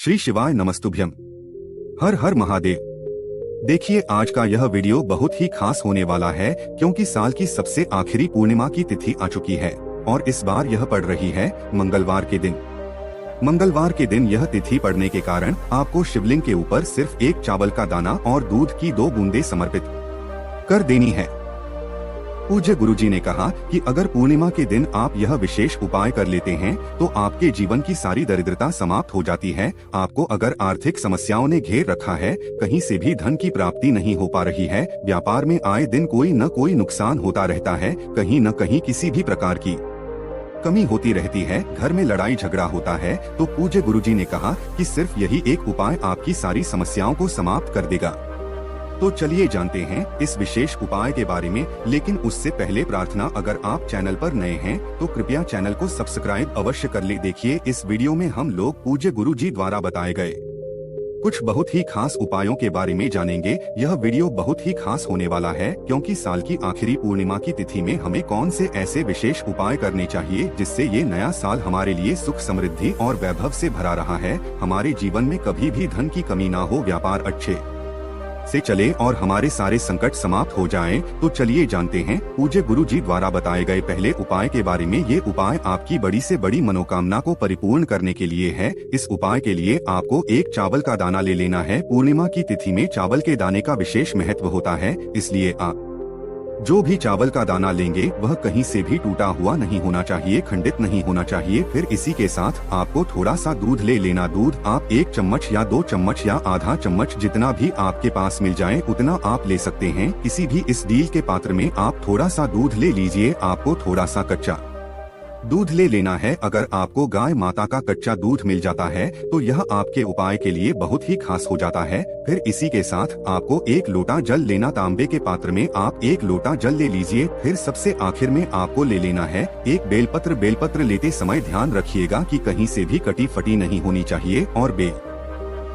श्री शिवाय नमस्तुभ्यम। हर हर महादेव। देखिए, आज का यह वीडियो बहुत ही खास होने वाला है क्योंकि साल की सबसे आखिरी पूर्णिमा की तिथि आ चुकी है और इस बार यह पड़ रही है मंगलवार के दिन। मंगलवार के दिन यह तिथि पड़ने के कारण आपको शिवलिंग के ऊपर सिर्फ एक चावल का दाना और दूध की 2 बूंदें समर्पित कर देनी है। पूज्य गुरुजी ने कहा कि अगर पूर्णिमा के दिन आप यह विशेष उपाय कर लेते हैं तो आपके जीवन की सारी दरिद्रता समाप्त हो जाती है। आपको अगर आर्थिक समस्याओं ने घेर रखा है, कहीं से भी धन की प्राप्ति नहीं हो पा रही है, व्यापार में आए दिन कोई न कोई नुकसान होता रहता है, कहीं न कहीं किसी भी प्रकार की कमी होती रहती है, घर में लड़ाई झगड़ा होता है, तो पूज्य गुरुजी ने कहा कि सिर्फ यही एक उपाय आपकी सारी समस्याओं को समाप्त कर देगा। तो चलिए जानते हैं इस विशेष उपाय के बारे में, लेकिन उससे पहले प्रार्थना, अगर आप चैनल पर नए हैं तो कृपया चैनल को सब्सक्राइब अवश्य कर ले। देखिए, इस वीडियो में हम लोग पूज्य गुरुजी द्वारा बताए गए कुछ बहुत ही खास उपायों के बारे में जानेंगे। यह वीडियो बहुत ही खास होने वाला है क्योंकि साल की आखिरी पूर्णिमा की तिथि में हमें कौन से ऐसे विशेष उपाय करने चाहिए जिससे ये नया साल हमारे लिए सुख समृद्धि और वैभव से भरा रहा है, हमारे जीवन में कभी भी धन की कमी ना हो, व्यापार अच्छे से चले और हमारे सारे संकट समाप्त हो जाएं। तो चलिए जानते हैं पूज्य गुरुजी द्वारा बताए गए पहले उपाय के बारे में। ये उपाय आपकी बड़ी से बड़ी मनोकामना को परिपूर्ण करने के लिए है। इस उपाय के लिए आपको एक चावल का दाना ले लेना है। पूर्णिमा की तिथि में चावल के दाने का विशेष महत्व होता है, इसलिए आप जो भी चावल का दाना लेंगे वह कहीं से भी टूटा हुआ नहीं होना चाहिए, खंडित नहीं होना चाहिए। फिर इसी के साथ आपको थोड़ा सा दूध ले लेना। दूध आप 1 चम्मच या 2 चम्मच या आधा चम्मच, जितना भी आपके पास मिल जाए उतना आप ले सकते हैं। किसी भी स्टील के पात्र में आप थोड़ा सा दूध ले लीजिए। आपको थोड़ा सा कच्चा दूध ले लेना है। अगर आपको गाय माता का कच्चा दूध मिल जाता है तो यह आपके उपाय के लिए बहुत ही खास हो जाता है। फिर इसी के साथ आपको 1 लोटा जल लेना। तांबे के पात्र में आप 1 लोटा जल ले लीजिए। फिर सबसे आखिर में आपको ले लेना है एक बेलपत्र। बेलपत्र लेते समय ध्यान रखिएगा कि कहीं से भी कटी फटी नहीं होनी चाहिए और बेल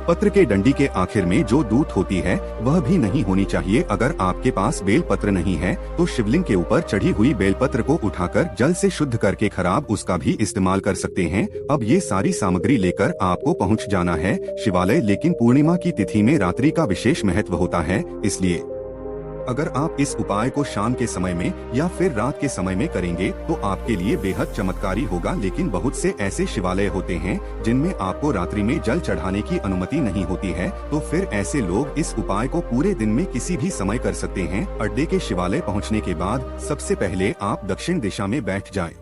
पत्र के डंडी के आखिर में जो दूध होती है वह भी नहीं होनी चाहिए। अगर आपके पास बेल पत्र नहीं है तो शिवलिंग के ऊपर चढ़ी हुई बेल पत्र को उठाकर जल से शुद्ध करके खराब उसका भी इस्तेमाल कर सकते हैं। अब ये सारी सामग्री लेकर आपको पहुंच जाना है शिवालय। लेकिन पूर्णिमा की तिथि में रात्रि का विशेष महत्व होता है, इसलिए अगर आप इस उपाय को शाम के समय में या फिर रात के समय में करेंगे तो आपके लिए बेहद चमत्कारी होगा। लेकिन बहुत से ऐसे शिवालय होते हैं जिनमें आपको रात्रि में जल चढ़ाने की अनुमति नहीं होती है, तो फिर ऐसे लोग इस उपाय को पूरे दिन में किसी भी समय कर सकते हैं। अड्डे के शिवालय पहुंचने के बाद सबसे पहले आप दक्षिण दिशा में बैठ जाएं।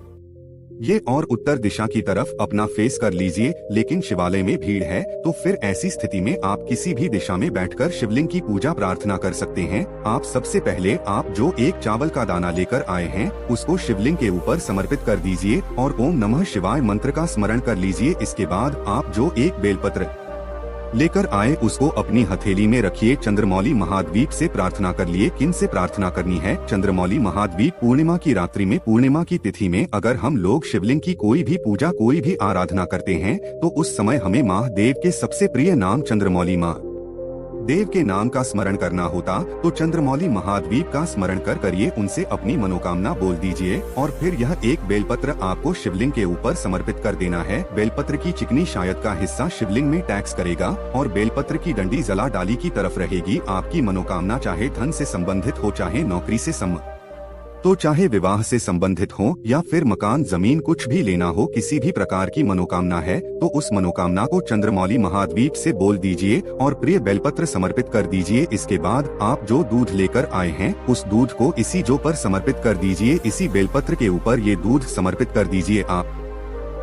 ये और उत्तर दिशा की तरफ अपना फेस कर लीजिए। लेकिन शिवालय में भीड़ है तो फिर ऐसी स्थिति में आप किसी भी दिशा में बैठकर शिवलिंग की पूजा प्रार्थना कर सकते हैं। आप सबसे पहले आप जो एक चावल का दाना लेकर आए हैं उसको शिवलिंग के ऊपर समर्पित कर दीजिए और ओम नमः शिवाय मंत्र का स्मरण कर लीजिए। इसके बाद आप जो एक बेलपत्र लेकर आए उसको अपनी हथेली में रखिए। चंद्रमौली महाद्वीप से प्रार्थना कर लिए। किन से प्रार्थना करनी है? चंद्रमौली महाद्वीप। पूर्णिमा की रात्रि में, पूर्णिमा की तिथि में अगर हम लोग शिवलिंग की कोई भी पूजा, कोई भी आराधना करते हैं तो उस समय हमें महादेव के सबसे प्रिय नाम चंद्रमौली देव के नाम का स्मरण करना होता। तो चंद्रमौली महाद्वीप का स्मरण करिए, उनसे अपनी मनोकामना बोल दीजिए और फिर यह एक बेलपत्र आपको शिवलिंग के ऊपर समर्पित कर देना है। बेलपत्र की चिकनी शायद का हिस्सा शिवलिंग में टैक्स करेगा और बेलपत्र की डंडी जला डाली की तरफ रहेगी। आपकी मनोकामना चाहे धन से संबंधित हो, चाहे नौकरी से तो चाहे विवाह से संबंधित हो या फिर मकान, जमीन, कुछ भी लेना हो, किसी भी प्रकार की मनोकामना है तो उस मनोकामना को चंद्रमौली महाद्वीप से बोल दीजिए और प्रिय बेलपत्र समर्पित कर दीजिए। इसके बाद आप जो दूध लेकर आए हैं उस दूध को इसी जो पर समर्पित कर दीजिए। इसी बेलपत्र के ऊपर ये दूध समर्पित कर दीजिए। आप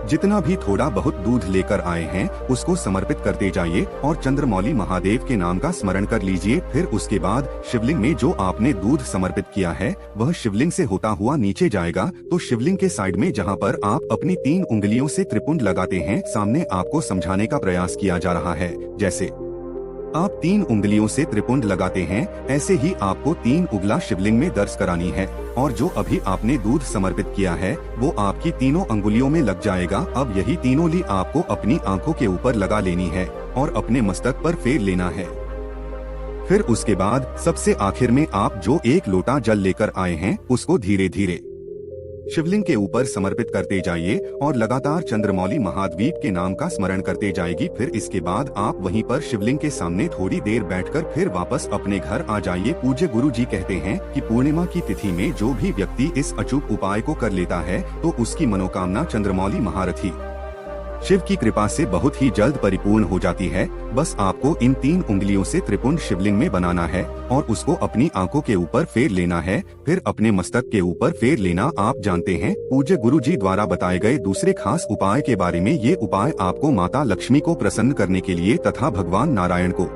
जितना भी थोड़ा बहुत दूध लेकर आए हैं उसको समर्पित करते जाइए और चंद्रमौली महादेव के नाम का स्मरण कर लीजिए। फिर उसके बाद शिवलिंग में जो आपने दूध समर्पित किया है वह शिवलिंग से होता हुआ नीचे जाएगा। तो शिवलिंग के साइड में जहां पर आप अपनी 3 उंगलियों से त्रिपुंड लगाते हैं, सामने आपको समझाने का प्रयास किया जा रहा है। जैसे आप 3 उंगलियों से त्रिपुंड लगाते हैं, ऐसे ही आपको 3 उंगला शिवलिंग में दर्श करानी है और जो अभी आपने दूध समर्पित किया है वो आपकी तीनों अंगुलियों में लग जाएगा। अब यही तीनों ली आपको अपनी आंखों के ऊपर लगा लेनी है और अपने मस्तक पर फेर लेना है। फिर उसके बाद सबसे आखिर में आप जो 1 लोटा जल लेकर आए हैं उसको धीरे धीरे शिवलिंग के ऊपर समर्पित करते जाइए और लगातार चंद्रमौली महाद्वीप के नाम का स्मरण करते जाएगी। फिर इसके बाद आप वहीं पर शिवलिंग के सामने थोड़ी देर बैठकर फिर वापस अपने घर आ जाइए। पूज्य गुरु जी कहते हैं कि पूर्णिमा की तिथि में जो भी व्यक्ति इस अचूक उपाय को कर लेता है तो उसकी मनोकामना चंद्रमौली महारथी शिव की कृपा से बहुत ही जल्द परिपूर्ण हो जाती है। बस आपको इन 3 उंगलियों से त्रिपुंड शिवलिंग में बनाना है और उसको अपनी आंखों के ऊपर फेर लेना है, फिर अपने मस्तक के ऊपर फेर लेना। आप जानते हैं पूज्य गुरु जी द्वारा बताए गए दूसरे खास उपाय के बारे में। ये उपाय आपको माता लक्ष्मी को प्रसन्न करने के लिए तथा भगवान नारायण को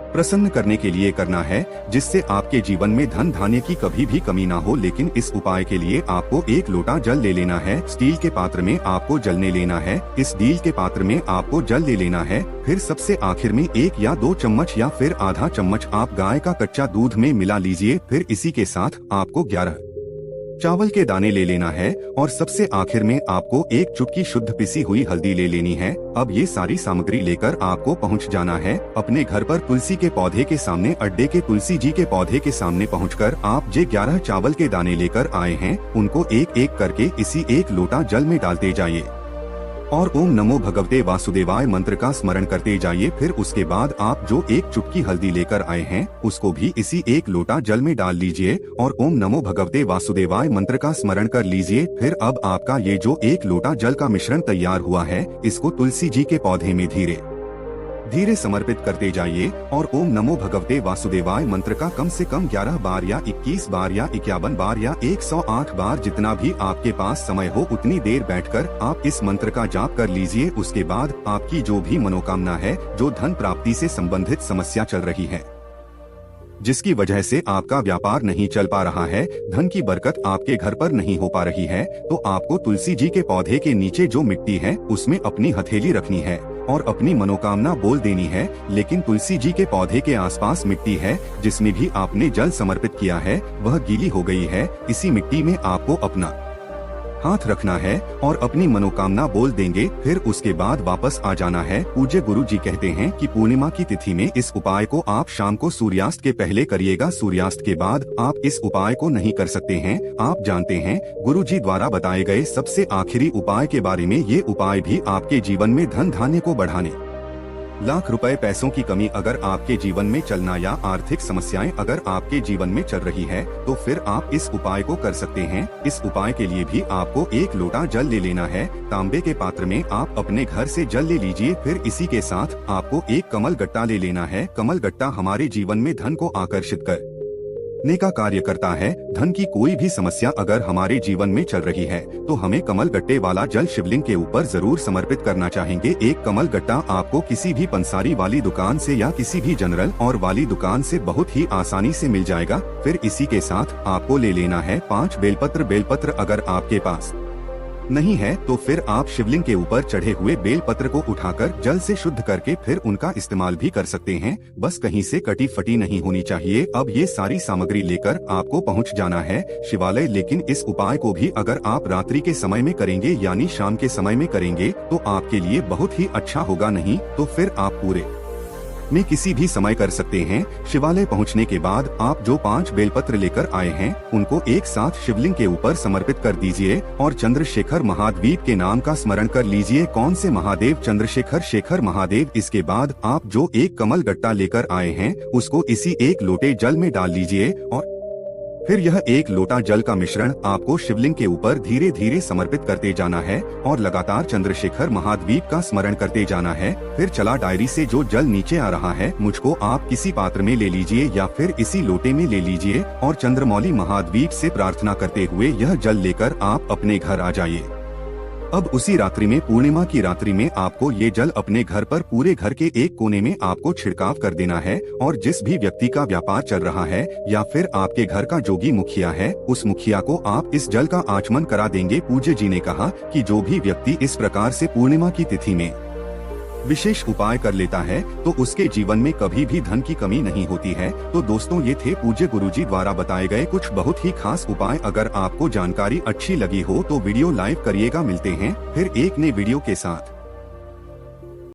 प्रसन्न करने के लिए करना है, जिससे आपके जीवन में धन धान्य की कभी भी कमी ना हो। लेकिन इस उपाय के लिए आपको 1 लोटा जल ले लेना है। स्टील के पात्र में आपको जल ले लेना है। इस स्टील के पात्र में आपको जल ले लेना है। फिर सबसे आखिर में 1 या 2 चम्मच या फिर आधा चम्मच आप गाय का कच्चा दूध में मिला लीजिए। फिर इसी के साथ आपको 11 चावल के दाने ले लेना है और सबसे आखिर में आपको 1 चुटकी शुद्ध पिसी हुई हल्दी ले लेनी है। अब ये सारी सामग्री लेकर आपको पहुंच जाना है अपने घर पर तुलसी के पौधे के सामने। अड्डे के तुलसी जी के पौधे के सामने पहुंचकर आप जे 11 चावल के दाने लेकर आए हैं उनको एक एक करके इसी 1 लोटा जल में डालते जाइए और ओम नमो भगवते वासुदेवाय मंत्र का स्मरण करते जाइए। फिर उसके बाद आप जो 1 चुटकी हल्दी लेकर आए हैं उसको भी इसी 1 लोटा जल में डाल लीजिए और ओम नमो भगवते वासुदेवाय मंत्र का स्मरण कर लीजिए। फिर अब आपका ये जो 1 लोटा जल का मिश्रण तैयार हुआ है इसको तुलसी जी के पौधे में धीरे धीरे समर्पित करते जाइए और ओम नमो भगवते वासुदेवाय मंत्र का कम से कम 11 बार या 21 बार या 51 बार या 108 बार जितना भी आपके पास समय हो उतनी देर बैठकर आप इस मंत्र का जाप कर लीजिए। उसके बाद आपकी जो भी मनोकामना है, जो धन प्राप्ति से संबंधित समस्या चल रही है, जिसकी वजह से आपका व्यापार नहीं चल पा रहा है, धन की बरकत आपके घर पर नहीं हो पा रही है, तो आपको तुलसी जी के पौधे के नीचे जो मिट्टी है उसमें अपनी हथेली रखनी है और अपनी मनोकामना बोल देनी है। लेकिन तुलसी जी के पौधे के आसपास मिट्टी है जिसमें भी आपने जल समर्पित किया है वह गीली हो गई है। इसी मिट्टी में आपको अपना हाथ रखना है और अपनी मनोकामना बोल देंगे। फिर उसके बाद वापस आ जाना है। पूज्य गुरु जी कहते हैं कि पूर्णिमा की तिथि में इस उपाय को आप शाम को सूर्यास्त के पहले करिएगा। सूर्यास्त के बाद आप इस उपाय को नहीं कर सकते हैं। आप जानते हैं गुरु जी द्वारा बताए गए सबसे आखिरी उपाय के बारे में। ये उपाय भी आपके जीवन में धन धान्य को बढ़ाने, लाख रुपए पैसों की कमी अगर आपके जीवन में चलना या आर्थिक समस्याएं अगर आपके जीवन में चल रही है तो फिर आप इस उपाय को कर सकते हैं। इस उपाय के लिए भी आपको 1 लोटा जल ले लेना है। तांबे के पात्र में आप अपने घर से जल ले लीजिए। फिर इसी के साथ आपको 1 कमल गट्टा ले लेना है। कमल गट्टा हमारे जीवन में धन को आकर्षित करने का कार्य करता है। धन की कोई भी समस्या अगर हमारे जीवन में चल रही है तो हमें कमल गट्टे वाला जल शिवलिंग के ऊपर जरूर समर्पित करना चाहेंगे। 1 कमल गट्टा आपको किसी भी पंसारी वाली दुकान से या किसी भी जनरल और वाली दुकान से बहुत ही आसानी से मिल जाएगा। फिर इसी के साथ आपको ले लेना है 5 बेलपत्र। बेलपत्र अगर आपके पास नहीं है तो फिर आप शिवलिंग के ऊपर चढ़े हुए बेलपत्र को उठाकर जल से शुद्ध करके फिर उनका इस्तेमाल भी कर सकते हैं। बस कहीं से कटी फटी नहीं होनी चाहिए। अब ये सारी सामग्री लेकर आपको पहुंच जाना है शिवालय। लेकिन इस उपाय को भी अगर आप रात्रि के समय में करेंगे यानी शाम के समय में करेंगे तो आपके लिए बहुत ही अच्छा होगा। नहीं तो फिर आप पूरे में किसी भी समय कर सकते हैं। शिवालय पहुंचने के बाद आप जो 5 बेलपत्र लेकर आए हैं उनको एक साथ शिवलिंग के ऊपर समर्पित कर दीजिए और चंद्रशेखर महाद्वीप के नाम का स्मरण कर लीजिए। कौन से महादेव? चंद्रशेखर शेखर महादेव। इसके बाद आप जो 1 कमल गट्टा लेकर आए हैं उसको इसी 1 लोटे जल में डाल लीजिए और फिर यह 1 लोटा जल का मिश्रण आपको शिवलिंग के ऊपर धीरे धीरे समर्पित करते जाना है और लगातार चंद्रशेखर महाद्वीप का स्मरण करते जाना है। फिर चला डायरी से जो जल नीचे आ रहा है मुझको आप किसी पात्र में ले लीजिए या फिर इसी लोटे में ले लीजिए और चंद्रमौली महाद्वीप से प्रार्थना करते हुए यह जल लेकर आप अपने घर आ जाइए। अब उसी रात्रि में, पूर्णिमा की रात्रि में आपको ये जल अपने घर पर पूरे घर के एक कोने में आपको छिड़काव कर देना है और जिस भी व्यक्ति का व्यापार चल रहा है या फिर आपके घर का जोगी मुखिया है उस मुखिया को आप इस जल का आचमन करा देंगे। पूज्य जी ने कहा कि जो भी व्यक्ति इस प्रकार से पूर्णिमा की तिथि में विशेष उपाय कर लेता है तो उसके जीवन में कभी भी धन की कमी नहीं होती है। तो दोस्तों, ये थे पूज्य गुरुजी द्वारा बताए गए कुछ बहुत ही खास उपाय। अगर आपको जानकारी अच्छी लगी हो तो वीडियो लाइक करिएगा। मिलते हैं फिर एक नए वीडियो के साथ।